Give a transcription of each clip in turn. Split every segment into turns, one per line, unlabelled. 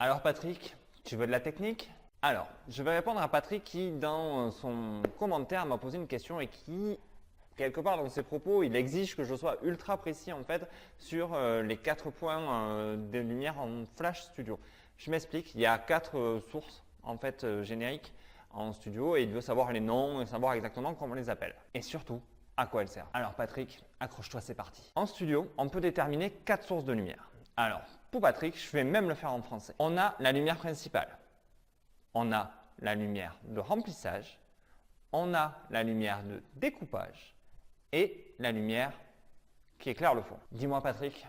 Alors Patrick, tu veux de la technique? Alors, je vais répondre à Patrick qui, dans son commentaire, m'a posé une question et qui, quelque part dans ses propos, il exige que je sois ultra précis en fait sur les 4 points de lumière en Flash Studio. Je m'explique, il y a 4 sources en fait génériques en studio et il veut savoir les noms et savoir exactement comment on les appelle. Et surtout, à quoi elles servent. Alors Patrick, accroche-toi, c'est parti. En studio, on peut déterminer 4 sources de lumière. Alors, pour Patrick, je vais même le faire en français. On a la lumière principale. On a la lumière de remplissage, on a la lumière de découpage et la lumière qui éclaire le fond. Dis-moi Patrick,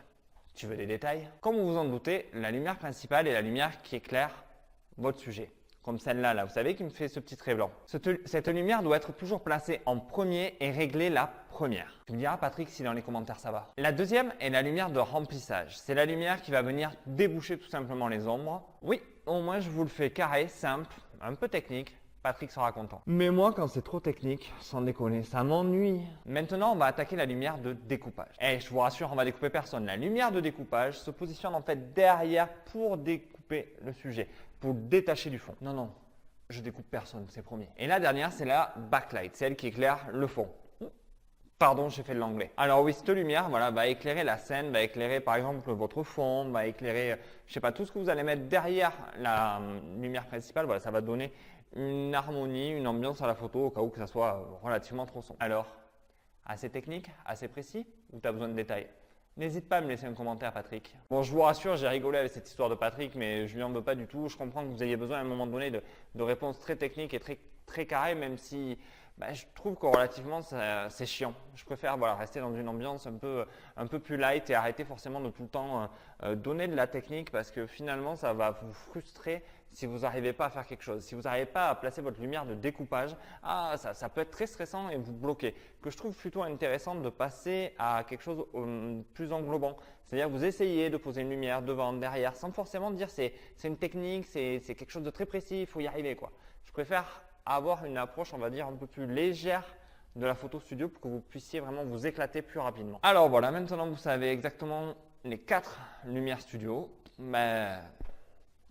tu veux des détails? Comme vous vous en doutez, la lumière principale est la lumière qui éclaire votre sujet. Comme celle-là, vous savez, qui me fait ce petit trait blanc. Cette lumière doit être toujours placée en premier et régler la première. Tu me diras Patrick si dans les commentaires ça va. La deuxième est la lumière de remplissage. C'est la lumière qui va venir déboucher tout simplement les ombres. Oui, au moins je vous le fais carré, simple, un peu technique. Patrick sera content. Mais moi, quand c'est trop technique, sans déconner, ça m'ennuie. Maintenant, on va attaquer la lumière de découpage. Et je vous rassure, on va découper personne. La lumière de découpage se positionne en fait derrière pour découper le sujet, pour le détacher du fond. Non, non, je découpe personne, c'est promis. Et la dernière, c'est la backlight, celle qui éclaire le fond. Pardon, j'ai fait de l'anglais. Alors oui, cette lumière va éclairer la scène, va éclairer par exemple votre fond, va éclairer, je sais pas, tout ce que vous allez mettre derrière la lumière principale. Voilà, ça va donner une harmonie, une ambiance à la photo au cas où que ça soit relativement trop sombre. Alors, assez technique, assez précis ou tu as besoin de détails? N'hésite pas à me laisser un commentaire Patrick. Bon, je vous rassure, j'ai rigolé avec cette histoire de Patrick, mais je lui en veux pas du tout. Je comprends que vous ayez besoin à un moment donné de réponses très techniques et très carrées, même si je trouve que relativement c'est chiant. Je préfère rester dans une ambiance un peu plus light et arrêter forcément de tout le temps donner de la technique parce que finalement ça va vous frustrer si vous n'arrivez pas à faire quelque chose. Si vous n'arrivez pas à placer votre lumière de découpage, ça peut être très stressant et vous bloquer. Que je trouve plutôt intéressant de passer à quelque chose de plus englobant. C'est-à-dire vous essayez de poser une lumière devant, derrière, sans forcément dire c'est une technique, c'est quelque chose de très précis, il faut y arriver quoi. Je préfère avoir une approche, on va dire, un peu plus légère de la photo studio pour que vous puissiez vraiment vous éclater plus rapidement. Alors voilà, maintenant vous savez exactement les 4 lumières studio.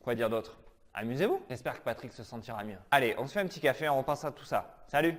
Quoi dire d'autre? Amusez-vous. J'espère que Patrick se sentira mieux. Allez, on se fait un petit café, on repasse à tout ça. Salut!